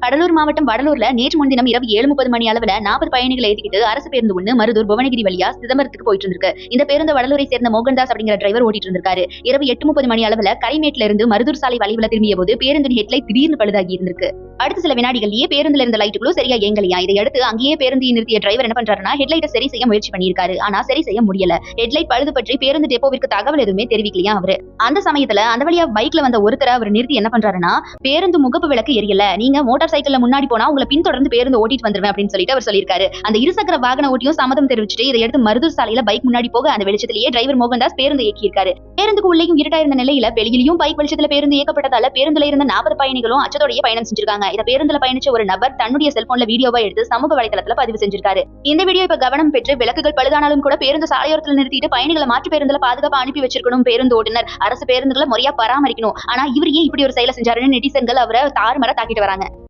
கடலூர் மாவட்டம் வடலூர்ல நேற்று முன்தினம் இரவு 7:30 மணி அளவுல 40 பயணிகளை ஏத்திக்கிட்டு அரசு பேருந்து ஒண்ணு மருதூர் புவனகிரி வழியா சிதம்பரத்துக்கு போயிட்டு இருக்கு. இந்த பேருந்து வடலூரை சேர்ந்த மோகன்தாஸ் அப்படிங்கிற டிரைவர் ஓட்டிட்டு இருந்திருக்காரு. இரவு 8:30 மணி அளவுல கரைமேட்ல இருந்து மருதூர் சாலை வழிவுல திரும்பிய போது பேருந்தின் ஹெட்லைட் திடீர்னு பழுதாகி இருந்திருக்கு. அடுத்த சில வினாடிகள்லயே பேருந்துல இருந்த லைட்டுகளும் சரியா இயங்கலையா. இதையடுத்து அங்கேயே பேருந்தை நிறுத்திய டிரைவர் என்ன பண்றாருன்னா ஹெட்லைட்டை சரி செய்ய முயற்சி பண்ணியிருக்காரு. ஆனா சரி செய்ய முடியல. ஹெட்லைட் பழுது பற்றி பேருந்து டெப்போவிற்கு தகவல் எதுவுமே தெரிவிக்கலையா அவரு. அந்த சமயத்துல அந்த வழியா பைக்ல வந்த ஒருத்தரை அவர் நிறுத்தி என்ன பண்றாருன்னா பேருந்து முகப்பு விளக்கு எரியல, நீங்க மோட்டார் சைக்கிள்ல முன்னாடி போனா உங்களை பின்தொடர்ந்து பேருந்து ஓட்டிட்டு வந்துருவேன் அப்படின்னு சொல்லிட்டு அவர் சொல்லியிருக்காரு. அந்த இருசக்கர வாகன ஓட்டியும் சம்மதம் தெரிவிச்சுட்டு இதையடுத்து மருதூர் சாலையில பைக் முன்னாடி போக அந்த வெளிச்சத்திலேயே டிரைவர் மோகன்தாஸ் பேருந்து இயக்கியிருக்காரு. பேருந்துக்கு உள்ளேயும் இருட்டா இருந்த நிலையில வெளியிலும் பைக் வெளிச்சத்துல பேருந்து இயக்கப்பட்டதால பேருந்துல இருந்த 40 பயணிகளும் அச்சத்தோடய பயணம் செஞ்சிருக்காங்க. இத பேருந்துல பயணிச்ச ஒரு நபர் தன்னுடைய செல்போன்ல வீடியோவா எடுத்து சமூக வலைதளத்துல பதிவு செஞ்சிருக்காரு. இந்த வீடியோ இப்ப கவனம் பெற்று விளக்குகள் பழுதானாலும் கூட பேருந்து சாலையோரத்துல நிறுத்திட்டு பயணிகளை மாற்று பேருந்துல பாதுகாப்பா அனுப்பி வச்சிருக்கணும். பேருந்து ஓட்டுநர் அரசு பேருந்துகளை முறையா பராமரிக்கணும். ஆனா இவர் ஏன் இப்படி ஒரு செயலை செஞ்சாருன்னு நெட்டிசன்கள் அவரை தாறுமாறா தாக்கிட்டு வராங்க.